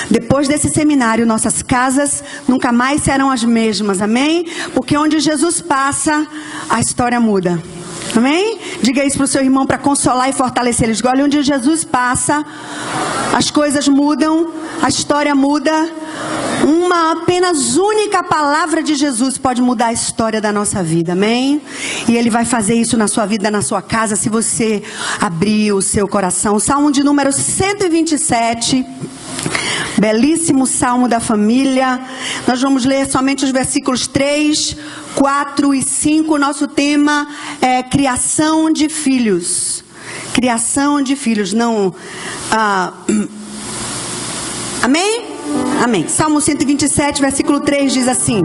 Depois desse seminário, nossas casas nunca mais serão as mesmas, amém? Porque onde Jesus passa, a história muda. Amém? Diga isso para o seu irmão para consolar e fortalecer. Ele diz: olha, onde Jesus passa, as coisas mudam, a história muda. Uma apenas única palavra de Jesus pode mudar a história da nossa vida, amém? E Ele vai fazer isso na sua vida, na sua casa, se você abrir o seu coração. Salmo de número 127, belíssimo salmo da família. Nós vamos ler somente os versículos 3, 4 e 5. Nosso tema é criação de filhos. Criação de filhos, não... Amém? Amém. Salmo 127, versículo 3 diz assim: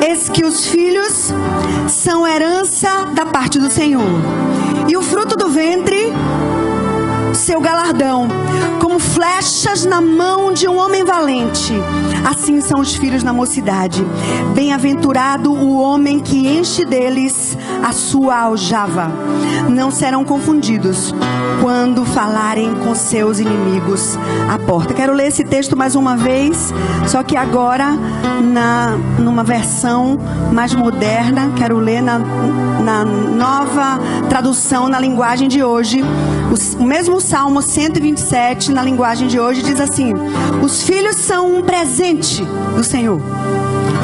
eis que os filhos são herança da parte do Senhor, e o fruto do ventre, seu galardão. Como flechas na mão de um homem valente, assim são os filhos na mocidade. Bem-aventurado o homem que enche deles a sua aljava. Não serão confundidos quando falarem com seus inimigos à porta. Quero ler esse texto mais uma vez, só que agora numa versão mais moderna. Quero ler na nova tradução, na linguagem de hoje. O mesmo Salmo 127, na linguagem de hoje, diz assim: os filhos são um presente do Senhor.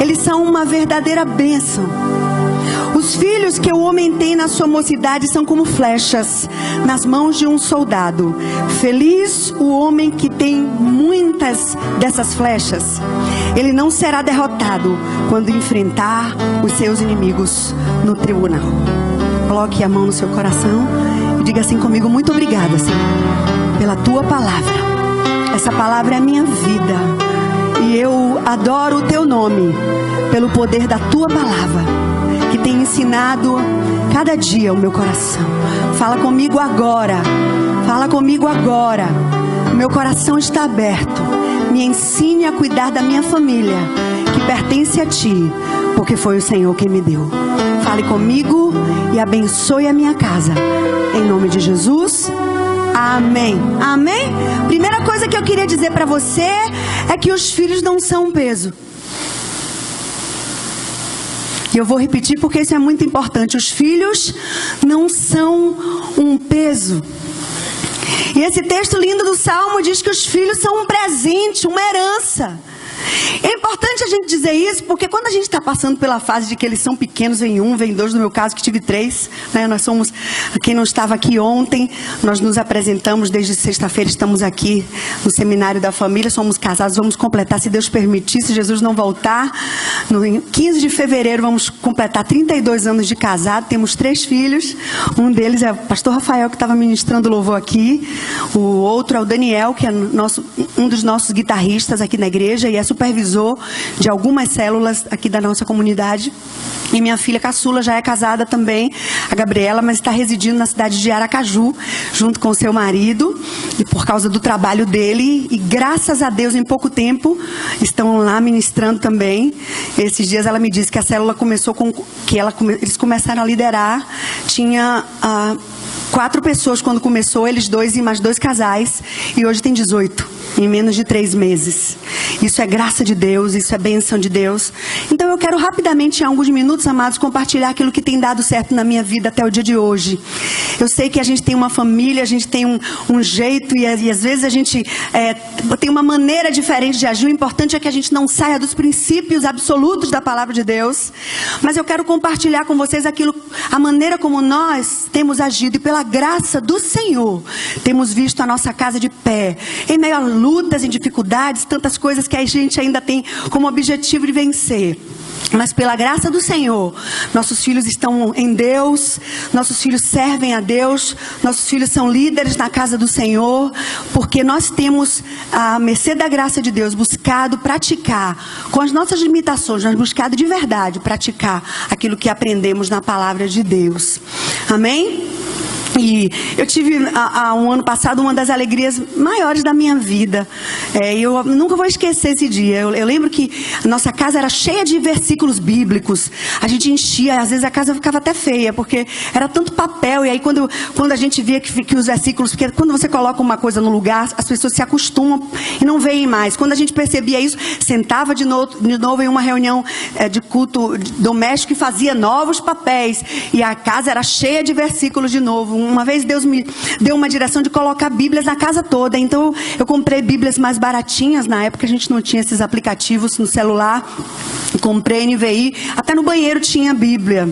Eles são uma verdadeira bênção. Os filhos que o homem tem na sua mocidade são como flechas nas mãos de um soldado. Feliz o homem que tem muitas dessas flechas. Ele não será derrotado quando enfrentar os seus inimigos no tribunal. Coloque a mão no seu coração e diga assim comigo: muito obrigada, Senhor, pela tua palavra. Essa palavra é a minha vida, e eu adoro o teu nome pelo poder da tua palavra, que tem ensinado cada dia o meu coração. Fala comigo agora. Fala comigo agora. Meu coração está aberto. Me ensine a cuidar da minha família, que pertence a ti, porque foi o Senhor quem me deu. Fale comigo e abençoe a minha casa. Em nome de Jesus. Amém. Amém? Primeira coisa que eu queria dizer para você é que os filhos não são um peso. E eu vou repetir porque isso é muito importante. Os filhos não são um peso. E esse texto lindo do Salmo diz que os filhos são um presente, uma herança. É importante a gente dizer isso, porque quando a gente está passando pela fase de que eles são pequenos, vem um, vem dois, no meu caso que tive 3, né? Nós somos, quem não estava aqui ontem, nós nos apresentamos desde sexta-feira, estamos aqui no Seminário da Família, somos casados, vamos completar, se Deus permitir, se Jesus não voltar, no 15 de fevereiro vamos completar 32 anos de casado, temos 3 filhos, um deles é o pastor Rafael, que estava ministrando louvor aqui, o outro é o Daniel, que é um dos nossos guitarristas aqui na igreja, e é supervisor de algumas células aqui da nossa comunidade. E minha filha caçula já é casada também, a Gabriela, mas está residindo na cidade de Aracaju, junto com o seu marido, e por causa do trabalho dele, e graças a Deus, em pouco tempo, estão lá ministrando também. Esses dias ela me disse que a célula começou com... eles começaram a liderar, tinha... 4 pessoas quando começou, eles 2 e mais 2 casais, e hoje tem 18, em menos de 3 meses. Isso é graça de Deus, isso é bênção de Deus. Então eu quero rapidamente, em alguns minutos, amados, compartilhar aquilo que tem dado certo na minha vida até o dia de hoje. Eu sei que a gente tem uma família, a gente tem um jeito, e às vezes a gente tem uma maneira diferente de agir. O importante é que a gente não saia dos princípios absolutos da palavra de Deus. Mas eu quero compartilhar com vocês a maneira como nós temos agido, e pela graça do Senhor, temos visto a nossa casa de pé, em meio a lutas, em dificuldades, tantas coisas que a gente ainda tem como objetivo de vencer. Mas pela graça do Senhor, nossos filhos estão em Deus, nossos filhos servem a Deus, nossos filhos são líderes na casa do Senhor, porque nós temos, à mercê da graça de Deus, buscado praticar, com as nossas limitações, nós buscado de verdade praticar aquilo que aprendemos na palavra de Deus. Amém? E eu tive, há um ano passado, uma das alegrias maiores da minha vida. Eu nunca vou esquecer esse dia. Eu lembro que a nossa casa era cheia de versículos bíblicos. A gente enchia, às vezes a casa ficava até feia, porque era tanto papel. E aí quando a gente via que os versículos... Porque quando você coloca uma coisa no lugar, as pessoas se acostumam e não veem mais. Quando a gente percebia isso, sentava de novo em uma reunião de culto doméstico e fazia novos papéis. E a casa era cheia de versículos de novo. Uma vez Deus me deu uma direção de colocar Bíblias na casa toda. Então eu comprei Bíblias mais baratinhas. Na época a gente não tinha esses aplicativos no celular. Comprei NVI. Até no banheiro tinha Bíblia.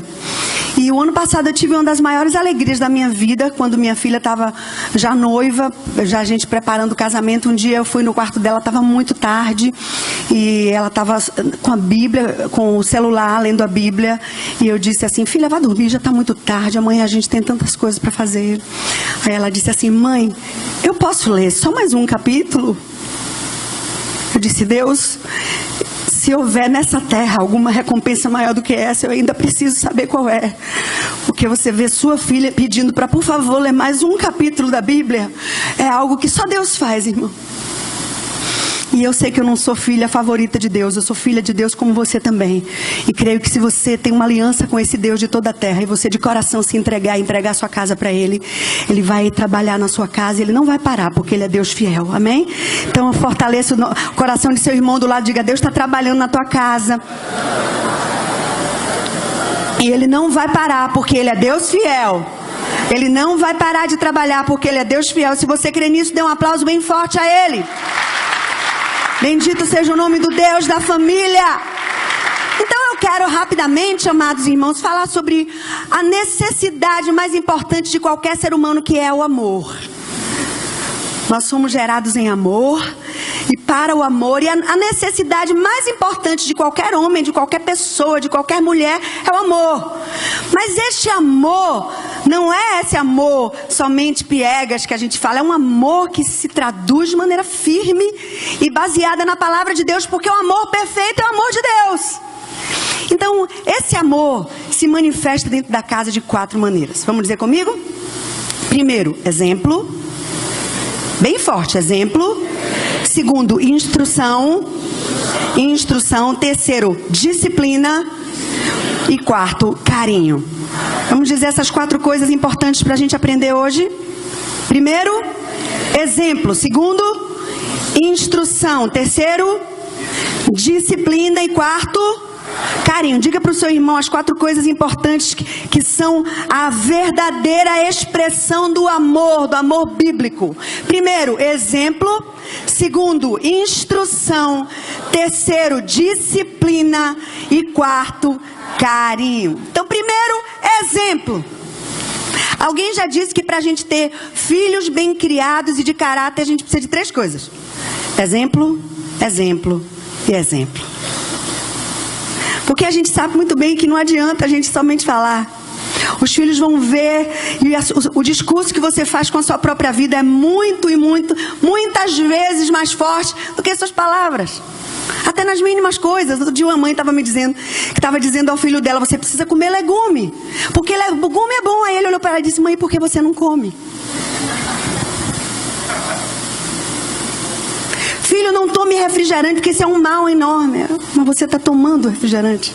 E o ano passado eu tive uma das maiores alegrias da minha vida, quando minha filha estava já noiva, já a gente preparando o casamento. Um dia eu fui no quarto dela, estava muito tarde, e ela estava com a Bíblia, com o celular, lendo a Bíblia, e eu disse assim: filha, vá dormir, já está muito tarde, amanhã a gente tem tantas coisas para fazer. Aí ela disse assim: mãe, eu posso ler só mais um capítulo? Eu disse: Deus, se houver nessa terra alguma recompensa maior do que essa, eu ainda preciso saber qual é. Porque você vê sua filha pedindo para, por favor, ler mais um capítulo da Bíblia, é algo que só Deus faz, irmão. E eu sei que eu não sou filha favorita de Deus, eu sou filha de Deus como você também. E creio que se você tem uma aliança com esse Deus de toda a terra, e você de coração se entregar sua casa para Ele, Ele vai trabalhar na sua casa, e Ele não vai parar, porque Ele é Deus fiel, amém? Então fortaleça o coração de seu irmão do lado, diga: Deus está trabalhando na tua casa. E Ele não vai parar, porque Ele é Deus fiel. Ele não vai parar de trabalhar, porque Ele é Deus fiel. Se você crê nisso, dê um aplauso bem forte a Ele. Bendito seja o nome do Deus da família. Então eu quero rapidamente, amados irmãos, falar sobre a necessidade mais importante de qualquer ser humano, que é o amor. Nós somos gerados em amor e para o amor. E a necessidade mais importante de qualquer homem, de qualquer pessoa, de qualquer mulher, é o amor. Mas este amor não é esse amor somente piegas que a gente fala. É um amor que se traduz de maneira firme e baseada na palavra de Deus. Porque o amor perfeito é o amor de Deus. Então, esse amor se manifesta dentro da casa de 4 maneiras. Vamos dizer comigo? Primeiro, exemplo. Bem forte, exemplo. Segundo, instrução. Terceiro, disciplina. E quarto, carinho. Vamos dizer essas 4 coisas importantes para a gente aprender hoje. Primeiro, exemplo. Segundo, instrução. Terceiro, disciplina. E quarto, carinho. Diga para o seu irmão as 4 coisas importantes que são a verdadeira expressão do amor bíblico. Primeiro, exemplo. Segundo, instrução. Terceiro, disciplina. E quarto, carinho. Então, primeiro, exemplo. Alguém já disse que para a gente ter filhos bem criados e de caráter, a gente precisa de 3 coisas: exemplo, exemplo e exemplo. Porque a gente sabe muito bem que não adianta a gente somente falar. Os filhos vão ver, e o discurso que você faz com a sua própria vida é muitas vezes mais forte do que suas palavras. Até nas mínimas coisas. Outro dia uma mãe estava me dizendo, que estava dizendo ao filho dela: você precisa comer legume, porque legume é bom. Aí ele olhou para ela e disse: mãe, por que você não come? Filho, não tome refrigerante, porque isso é um mal enorme. Mas você está tomando refrigerante.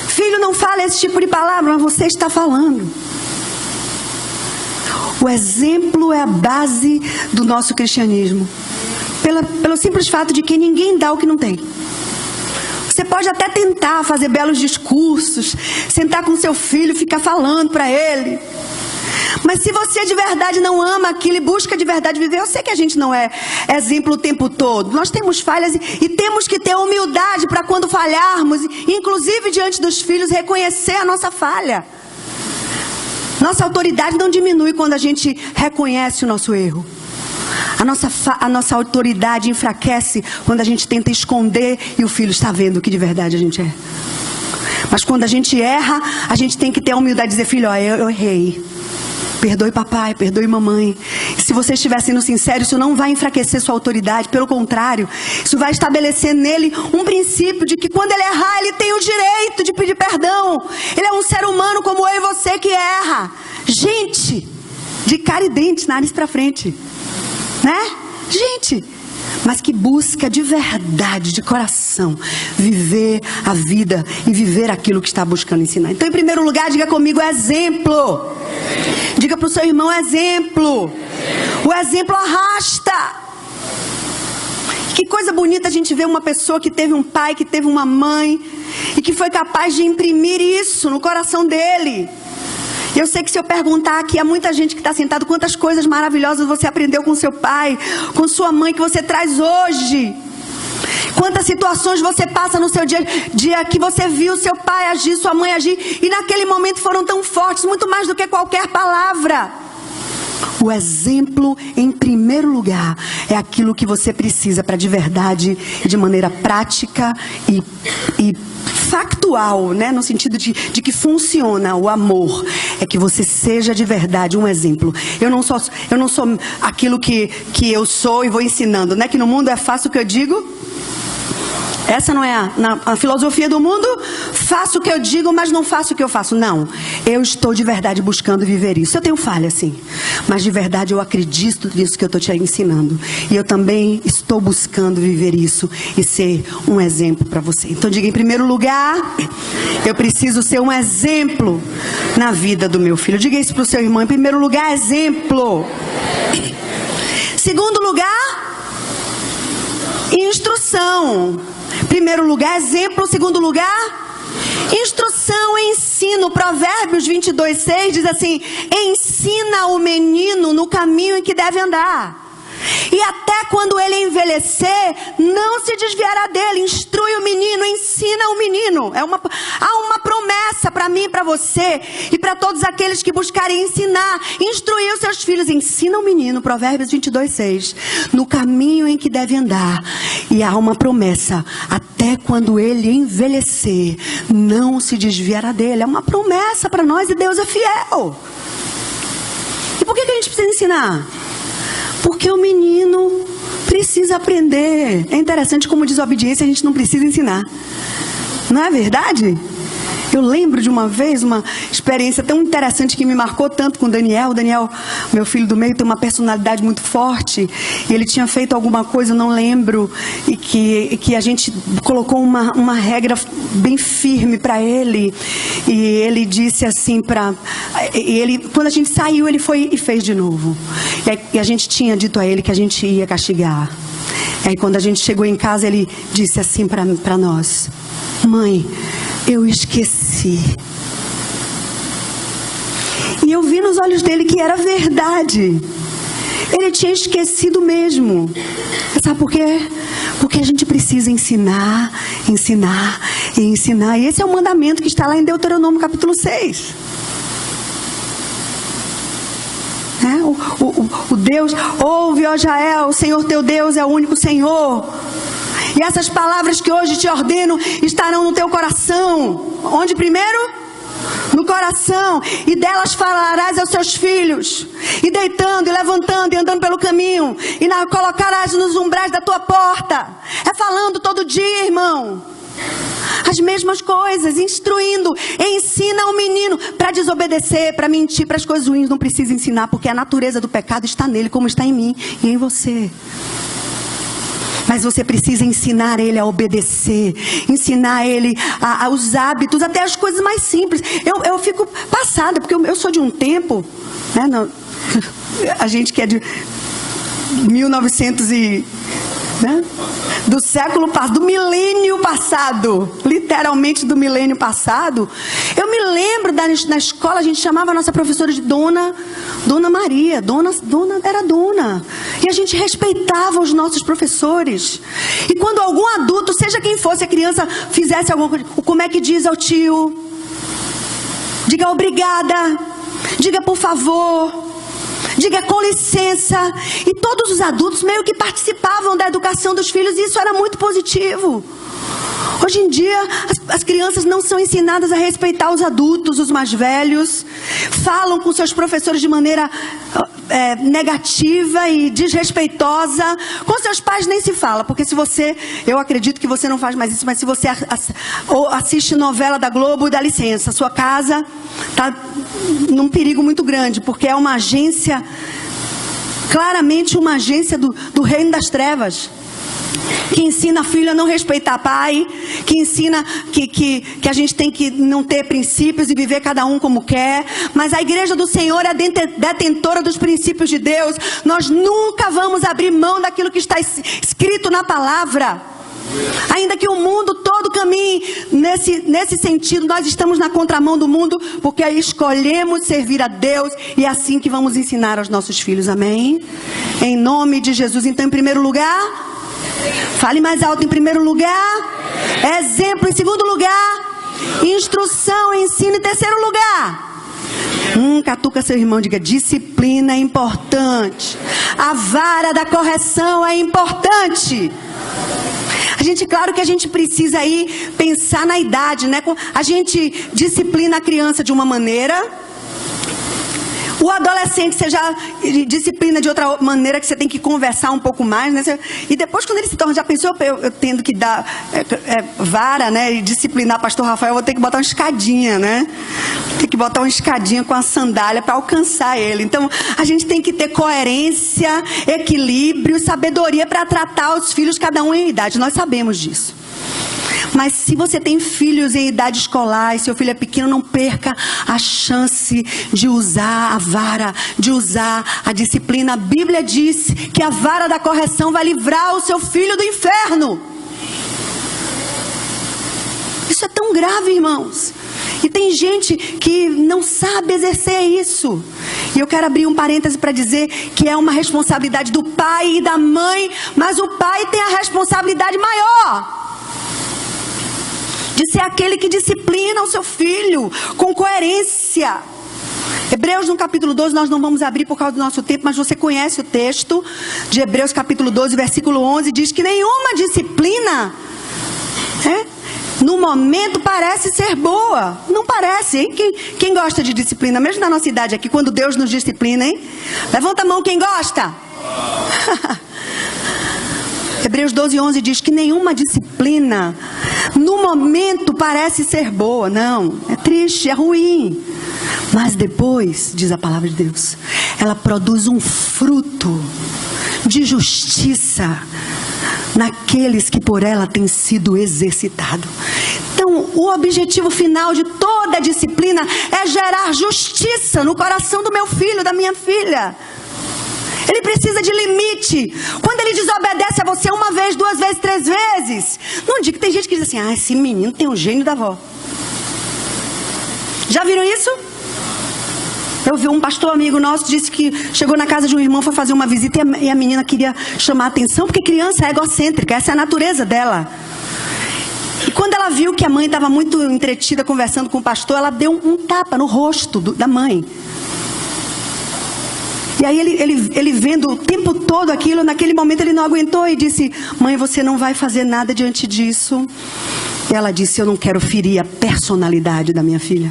Filho, não fale esse tipo de palavra, mas você está falando. O exemplo é a base do nosso cristianismo. Pelo simples fato de que ninguém dá o que não tem. Você pode até tentar fazer belos discursos, sentar com seu filho e ficar falando para ele. Mas se você de verdade não ama aquilo e busca de verdade viver, eu sei que a gente não é exemplo o tempo todo. Nós temos falhas e temos que ter humildade para quando falharmos, inclusive diante dos filhos, reconhecer a nossa falha. Nossa autoridade não diminui quando a gente reconhece o nosso erro. A nossa autoridade enfraquece quando a gente tenta esconder e o filho está vendo o que de verdade a gente é. Mas quando a gente erra, a gente tem que ter a humildade de dizer: filho, ó, eu errei. Perdoe papai, perdoe mamãe. E se você estiver sendo sincero, isso não vai enfraquecer sua autoridade. Pelo contrário, isso vai estabelecer nele um princípio de que quando ele errar, ele tem o direito de pedir perdão. Ele é um ser humano como eu e você que erra. Gente, de cara e dente, nariz pra frente, né? Gente, mas que busca de verdade, de coração, viver a vida e viver aquilo que está buscando ensinar. Então, em primeiro lugar, diga comigo, exemplo. Diga para o seu irmão, exemplo. O exemplo arrasta. Que coisa bonita a gente ver uma pessoa que teve um pai, que teve uma mãe, e que foi capaz de imprimir isso no coração dele. Eu sei que se eu perguntar aqui a muita gente que está sentado, quantas coisas maravilhosas você aprendeu com seu pai, com sua mãe, que você traz hoje. Quantas situações você passa no seu dia que você viu seu pai agir, sua mãe agir, e naquele momento foram tão fortes, muito mais do que qualquer palavra. O exemplo, em primeiro lugar, é aquilo que você precisa para de verdade, de maneira prática e factual, né? No sentido de que funciona o amor. É que você seja de verdade um exemplo. Eu não sou aquilo que eu sou e vou ensinando, né? Que no mundo é fácil o que eu digo. Essa não é a filosofia do mundo. Faço o que eu digo, mas não faço o que eu faço. Não, eu estou de verdade buscando viver isso. Eu tenho falha, sim, mas de verdade eu acredito nisso que eu estou te ensinando. E eu também estou buscando viver isso e ser um exemplo para você. Então diga, em primeiro lugar, eu preciso ser um exemplo na vida do meu filho. Diga isso para o seu irmão. Em primeiro lugar, exemplo. Segundo lugar, instrução. Primeiro lugar, exemplo. Segundo lugar, instrução, ensino. Provérbios 22:6 diz assim: ensina o menino no caminho em que deve andar, e até quando ele envelhecer, não se desviará dele. Instrui o menino, ensina o menino. Há uma promessa para mim, para você e para todos aqueles que buscarem ensinar, instruir os seus filhos. Ensina o menino, Provérbios 22:6, no caminho em que deve andar. E há uma promessa: até quando ele envelhecer, não se desviará dele. É uma promessa para nós e Deus é fiel. E por que a gente precisa ensinar? Porque o menino precisa aprender. É interessante como desobediência a gente não precisa ensinar. Não é verdade? Eu lembro de uma vez, uma experiência tão interessante que me marcou tanto com o Daniel. O Daniel, meu filho do meio, tem uma personalidade muito forte. E ele tinha feito alguma coisa, eu não lembro, e que a gente colocou uma regra bem firme para ele. E ele disse assim quando a gente saiu, ele foi e fez de novo. E a gente tinha dito a ele que a gente ia castigar. E aí quando a gente chegou em casa, ele disse assim para nós: mãe, eu esqueci. E eu vi nos olhos dele que era verdade. Ele tinha esquecido mesmo. Sabe por quê? Porque a gente precisa ensinar, ensinar e ensinar. E esse é o mandamento que está lá em Deuteronômio capítulo 6. O Deus, ouve, ó Israel, o Senhor teu Deus é o único Senhor. E essas palavras que hoje te ordeno estarão no teu coração. Onde primeiro? No coração. E delas falarás aos teus filhos, e deitando, e levantando, e andando pelo caminho, e colocarás nos umbrais da tua porta. É falando todo dia, irmão, as mesmas coisas, instruindo. Ensina o menino. Para desobedecer, para mentir, para as coisas ruins, não precisa ensinar, porque a natureza do pecado está nele, como está em mim e em você. Mas você precisa ensinar ele a obedecer, ensinar ele os hábitos, até as coisas mais simples. Eu fico passada, porque eu sou de um tempo, né, a gente que é de 1900 e... né, do século passado, do milênio passado, literalmente do milênio passado. Eu me lembro na escola, a gente chamava a nossa professora de Dona Maria. Era Dona. E a gente respeitava os nossos professores. E quando algum adulto, seja quem fosse, a criança fizesse alguma coisa, como é que diz ao tio? Diga obrigada, diga por favor, diga com licença. E todos os adultos meio que participavam da educação dos filhos, e isso era muito positivo. Hoje em dia, as crianças não são ensinadas a respeitar os adultos, os mais velhos. Falam com seus professores de maneira negativa e desrespeitosa. Com seus pais nem se fala, porque eu acredito que você não faz mais isso, mas se você assiste novela da Globo, dá licença, sua casa está num perigo muito grande, porque é uma agência, claramente uma agência do reino das trevas, que ensina filho a não respeitar pai, que ensina que a gente tem que não ter princípios e viver cada um como quer. Mas a igreja do Senhor é detentora dos princípios de Deus. Nós nunca vamos abrir mão daquilo que está escrito na palavra. Ainda que o mundo todo caminhe nesse sentido, nós estamos na contramão do mundo, porque escolhemos servir a Deus, e é assim que vamos ensinar aos nossos filhos, amém? Em nome de Jesus. Então, em primeiro lugar, fale mais alto. Em primeiro lugar, exemplo. Em segundo lugar, instrução, ensino. Em terceiro lugar, catuca seu irmão, diga: disciplina é importante. A vara da correção é importante. Claro que a gente precisa aí pensar na idade, né? A gente disciplina a criança de uma maneira. O adolescente você já disciplina de outra maneira, que você tem que conversar um pouco mais, né? E depois, quando ele se torna, já pensou, eu tendo que dar vara, né? E disciplinar pastor Rafael, eu vou ter que botar uma escadinha, né? Tem que botar uma escadinha com a sandália para alcançar ele. Então, a gente tem que ter coerência, equilíbrio, sabedoria para tratar os filhos, cada um em idade. Nós sabemos disso. Mas se você tem filhos em idade escolar e seu filho é pequeno, não perca a chance de usar a vara, de usar a disciplina. A Bíblia diz que a vara da correção vai livrar o seu filho do inferno. Isso é tão grave, irmãos. E tem gente que não sabe exercer isso. E eu quero abrir um parêntese para dizer que é uma responsabilidade do pai e da mãe, mas o pai tem a responsabilidade maior de ser aquele que disciplina o seu filho com coerência. Hebreus no capítulo 12, nós não vamos abrir por causa do nosso tempo, mas você conhece o texto de Hebreus capítulo 12, versículo 11, diz que nenhuma disciplina no momento parece ser boa. Não parece, hein? Quem gosta de disciplina, mesmo na nossa idade aqui, quando Deus nos disciplina, hein? Levanta a mão quem gosta. Hebreus 12, 11 diz que nenhuma disciplina no momento parece ser boa. Não, é triste, é ruim. Mas depois, diz a palavra de Deus, ela produz um fruto de justiça naqueles que por ela têm sido exercitados. Então, o objetivo final de toda a disciplina é gerar justiça no coração do meu filho, da minha filha. Ele precisa de limite. Quando ele desobedece a você uma vez, duas vezes, três vezes, não diga, tem gente que diz assim: esse menino tem um gênio da avó. Já viram isso? Eu vi um pastor amigo nosso, disse que chegou na casa de um irmão, foi fazer uma visita e a menina queria chamar a atenção, porque criança é egocêntrica, essa é a natureza dela. E quando ela viu que a mãe estava muito entretida conversando com o pastor, ela deu um tapa no rosto da mãe. E aí ele vendo o tempo todo aquilo, naquele momento ele não aguentou e disse: mãe, você não vai fazer nada diante disso. E ela disse: eu não quero ferir a personalidade da minha filha.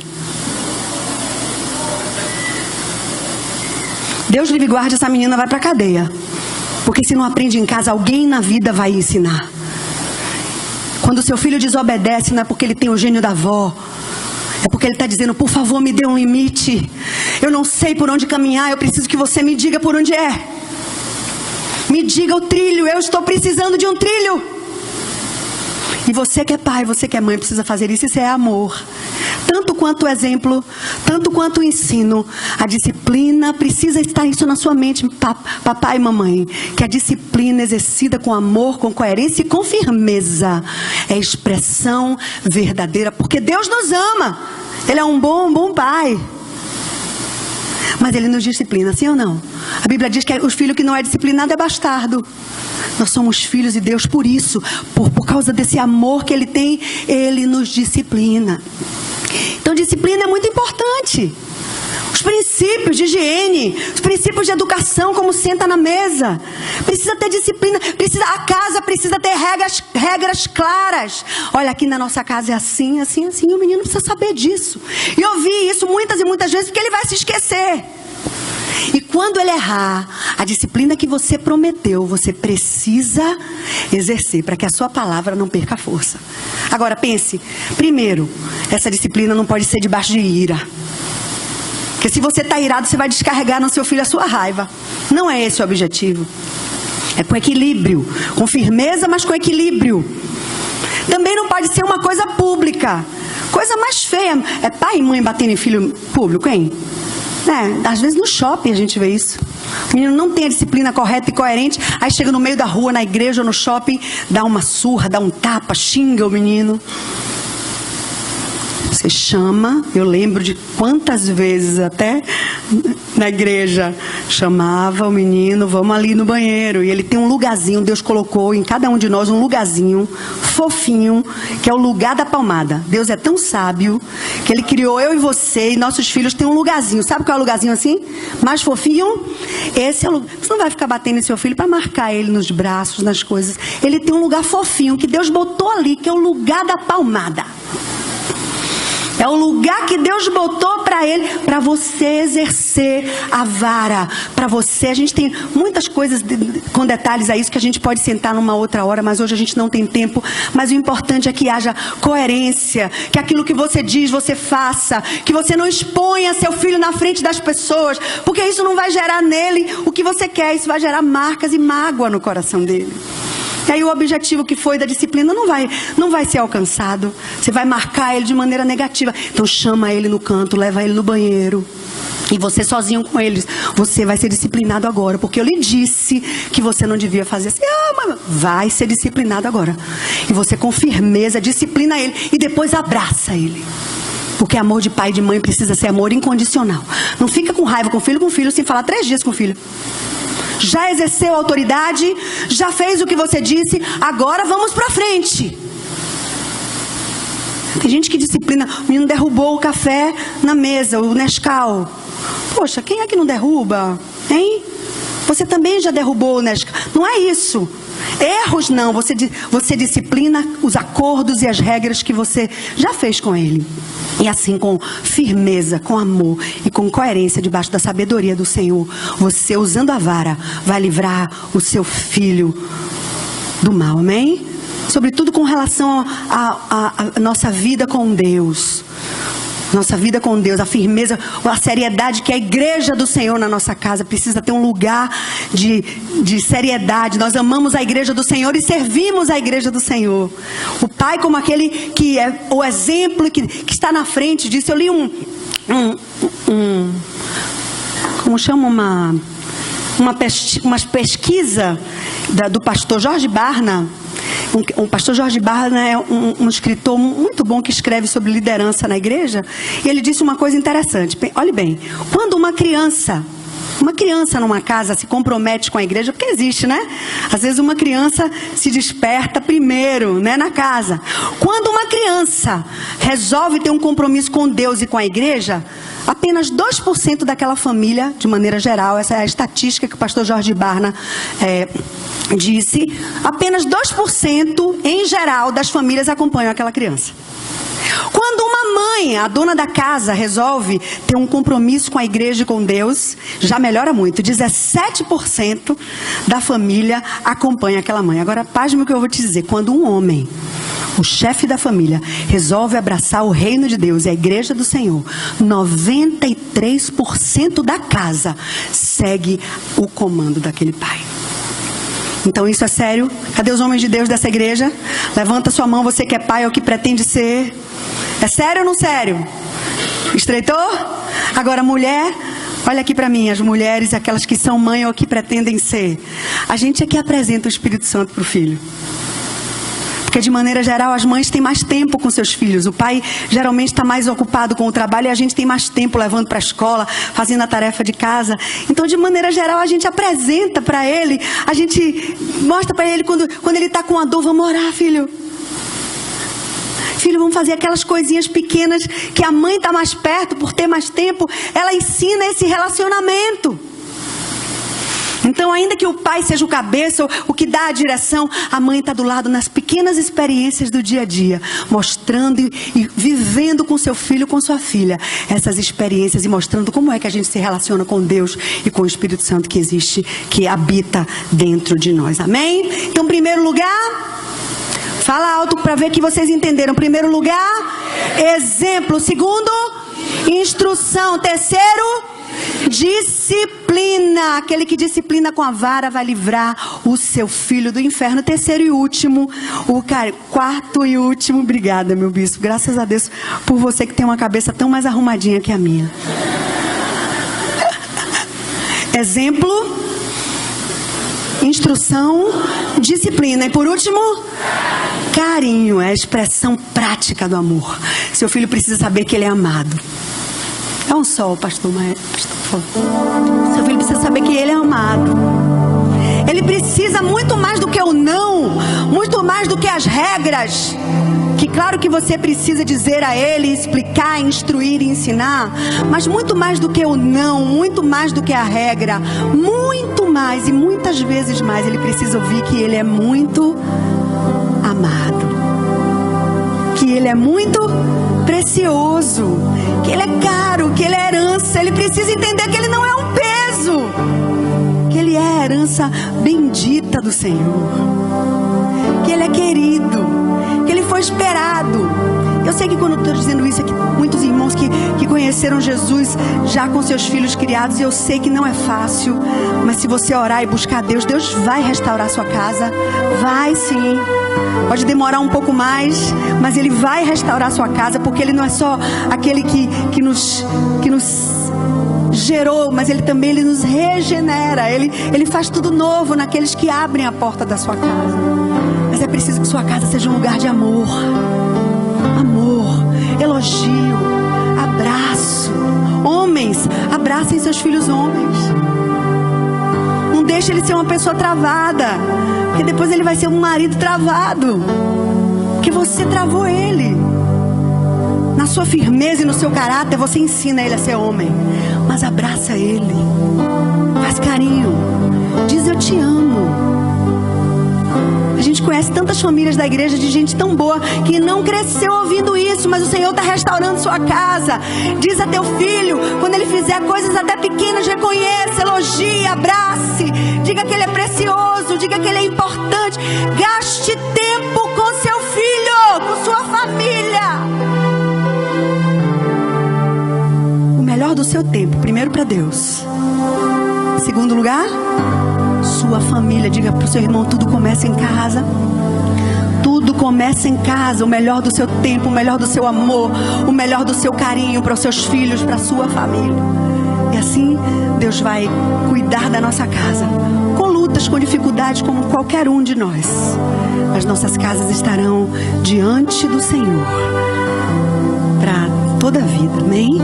Deus livre guarde, essa menina vai para a cadeia. Porque se não aprende em casa, alguém na vida vai ensinar. Quando seu filho desobedece, não é porque ele tem o gênio da avó. É porque ele está dizendo: por favor, me dê um limite. Eu não sei por onde caminhar, eu preciso que você me diga por onde é. Me diga o trilho, eu estou precisando de um trilho. E você que é pai, você que é mãe, precisa fazer isso. Isso é amor. Tanto quanto o exemplo, tanto quanto o ensino, a disciplina precisa estar isso na sua mente, papai e mamãe. Que a disciplina exercida com amor, com coerência e com firmeza é expressão verdadeira. Porque Deus nos ama. Ele é um bom pai. Mas Ele nos disciplina, sim ou não? A Bíblia diz que o filho que não é disciplinado é bastardo. Nós somos filhos de Deus por isso. Por causa desse amor que Ele tem, Ele nos disciplina. Então, disciplina é muito importante. Os princípios de higiene, os princípios de educação, como senta na mesa. Precisa ter disciplina. A casa precisa precisa ter regras claras. Olha, aqui na nossa casa é assim, assim, assim. E o menino precisa saber disso. E ouvir isso muitas e muitas vezes, porque ele vai se esquecer. E quando ele errar, a disciplina que você prometeu, você precisa exercer para que a sua palavra não perca força. Agora pense, primeiro, essa disciplina não pode ser debaixo de ira. Porque se você está irado, você vai descarregar no seu filho a sua raiva. Não é esse o objetivo. É com equilíbrio, com firmeza, mas com equilíbrio. Também não pode ser uma coisa pública. Coisa mais feia. É pai e mãe batendo em filho público, hein? Às vezes no shopping a gente vê isso. O menino não tem a disciplina correta e coerente, aí chega no meio da rua, na igreja ou no shopping, dá uma surra, dá um tapa, xinga o menino. Você chama, eu lembro de quantas vezes até na igreja, chamava o menino, vamos ali no banheiro, e ele tem um lugarzinho, Deus colocou em cada um de nós um lugarzinho fofinho, que é o lugar da palmada. Deus é tão sábio, que Ele criou eu e você, e nossos filhos têm um lugarzinho. Sabe qual é o lugarzinho assim? Mais fofinho? Esse é o lugar. Você não vai ficar batendo em seu filho para marcar ele nos braços, nas coisas. Ele tem um lugar fofinho, que Deus botou ali, que é o lugar da palmada. É o lugar que Deus botou para ele, para você exercer a vara. Para você, a gente tem muitas coisas com detalhes a isso que a gente pode sentar numa outra hora, mas hoje a gente não tem tempo. Mas o importante é que haja coerência, que aquilo que você diz, você faça, que você não exponha seu filho na frente das pessoas, porque isso não vai gerar nele o que você quer, isso vai gerar marcas e mágoa no coração dele. E aí o objetivo que foi da disciplina não vai ser alcançado. Você vai marcar ele de maneira negativa. Então chama ele no canto, leva ele no banheiro. E você sozinho com eles. Você vai ser disciplinado agora. Porque eu lhe disse que você não devia fazer assim. Mas vai ser disciplinado agora. E você com firmeza disciplina ele. E depois abraça ele. Porque amor de pai e de mãe precisa ser amor incondicional. Não fica com raiva com o filho sem falar 3 dias com o filho. Já exerceu a autoridade, já fez o que você disse, agora vamos pra frente. Tem gente que disciplina, o menino derrubou o café na mesa, o Nescau. Poxa, quem é que não derruba? Hein? Você também já derrubou o Nescau. Não é isso. Erros não, você disciplina os acordos e as regras que você já fez com ele. E assim, com firmeza, com amor e com coerência, debaixo da sabedoria do Senhor, você, usando a vara, vai livrar o seu filho do mal, amém? Sobretudo com relação à nossa vida com Deus. Nossa vida com Deus, a firmeza, a seriedade que a igreja do Senhor na nossa casa precisa ter um lugar de seriedade. Nós amamos a igreja do Senhor e servimos a igreja do Senhor. O pai como aquele que é o exemplo que está na frente disso. Eu li como chama, uma pesquisa do pastor Jorge Barna. O pastor Jorge Barna é um escritor muito bom que escreve sobre liderança na igreja. E ele disse uma coisa interessante. Olhe bem, quando uma criança numa casa se compromete com a igreja, porque existe, né? Às vezes uma criança se desperta primeiro, né, na casa. Quando uma criança resolve ter um compromisso com Deus e com a igreja, apenas 2% daquela família, de maneira geral, essa é a estatística que o pastor Jorge Barna disse, apenas 2% em geral das famílias acompanham aquela criança. Quando uma mãe, a dona da casa, resolve ter um compromisso com a igreja e com Deus, já melhora muito. 17% da família acompanha aquela mãe. Agora, pasme o que eu vou te dizer. Quando um homem, o chefe da família, resolve abraçar o reino de Deus e a igreja do Senhor, 93% da casa segue o comando daquele pai. Então isso é sério? Cadê os homens de Deus dessa igreja? Levanta sua mão, você que é pai ou que pretende ser. É sério ou não sério? Estreitou? Agora mulher, olha aqui para mim, as mulheres, aquelas que são mãe ou que pretendem ser. A gente é que apresenta o Espírito Santo para o filho. Porque de maneira geral as mães têm mais tempo com seus filhos. O pai geralmente está mais ocupado com o trabalho e a gente tem mais tempo levando para a escola, fazendo a tarefa de casa. Então de maneira geral a gente apresenta para ele, a gente mostra para ele quando ele está com a dor, vamos orar, filho. Filho, vamos fazer aquelas coisinhas pequenas que a mãe está mais perto, por ter mais tempo, ela ensina esse relacionamento. Então, ainda que o pai seja o cabeça, o que dá a direção, a mãe está do lado nas pequenas experiências do dia a dia, mostrando e vivendo com seu filho, com sua filha, essas experiências e mostrando como é que a gente se relaciona com Deus e com o Espírito Santo que existe, que habita dentro de nós. Amém? Então, primeiro lugar, fala alto para ver que vocês entenderam. Primeiro lugar, exemplo. Segundo, instrução. Terceiro, disciplina. Aquele que disciplina com a vara vai livrar o seu filho do inferno. Terceiro e último, quarto e último. Obrigada, meu bispo. Graças a Deus por você que tem uma cabeça tão mais arrumadinha que a minha. Exemplo, instrução, disciplina. E por último, carinho. É a expressão prática do amor. Seu filho precisa saber que ele é amado. É um sol, pastor. Seu filho precisa saber que ele é amado. Ele precisa muito mais do que o não, muito mais do que as regras. Que claro que você precisa dizer a ele, explicar, instruir e ensinar. Mas muito mais do que o não, muito mais do que a regra. Muito mais e muitas vezes mais. Ele precisa ouvir que ele é muito amado. Que ele é muito precioso, que ele é caro, que ele é herança. Ele precisa entender que ele não é um peso, que ele é a herança bendita do Senhor, que ele é querido, que ele foi esperado. Eu sei que quando eu estou dizendo isso aqui, muitos irmãos que conheceram Jesus já com seus filhos criados, eu sei que não é fácil, mas se você orar e buscar Deus, Deus vai restaurar sua casa. Vai sim. Pode demorar um pouco mais, mas Ele vai restaurar sua casa, porque Ele não é só aquele que nos gerou, mas Ele também nos regenera. Ele faz tudo novo naqueles que abrem a porta da sua casa. Mas é preciso que sua casa seja um lugar de amor. Amor, elogio, abraço. Homens, abracem seus filhos homens. Não deixe ele ser uma pessoa travada, porque depois ele vai ser um marido travado, porque você travou ele. Na sua firmeza e no seu caráter, você ensina ele a ser homem. Mas abraça ele, faz carinho, diz eu te amo. A gente conhece tantas famílias da igreja de gente tão boa que não cresceu ouvindo isso, mas o Senhor está restaurando sua casa. Diz a teu filho, quando ele fizer coisas até pequenas, reconheça, elogie, abrace, diga que ele é precioso, diga que ele é importante. Gaste tempo com seu filho, com sua família. O melhor do seu tempo, primeiro para Deus. Segundo lugar, sua família. Diga para o seu irmão, tudo começa em casa. Tudo começa em casa. O melhor do seu tempo, o melhor do seu amor, o melhor do seu carinho para os seus filhos, para a sua família. E assim Deus vai cuidar da nossa casa, com lutas, com dificuldades, como qualquer um de nós. As nossas casas estarão diante do Senhor para toda a vida. Amém?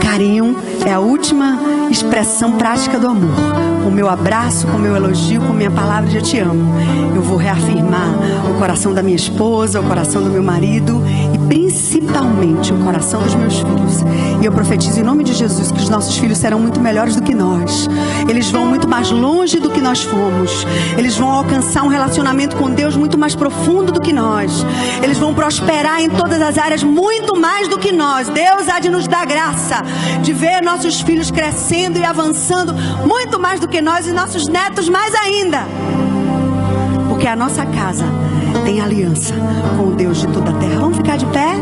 Carinho é a última expressão prática do amor. Com o meu abraço, com o meu elogio, com a minha palavra de eu te amo, eu vou reafirmar o coração da minha esposa, o coração do meu marido e principalmente o coração dos meus filhos. E eu profetizo em nome de Jesus que os nossos filhos serão muito melhores do que nós. Eles vão muito mais longe do que nós fomos. Eles vão alcançar um relacionamento com Deus muito mais profundo do que nós. Eles vão prosperar em todas as áreas muito mais do que nós. Deus há de nos dar graça de ver nossos filhos crescendo e avançando muito mais do que nós e nossos netos mais ainda. Porque a nossa casa tem aliança com o Deus de toda a terra. Vamos ficar de pé?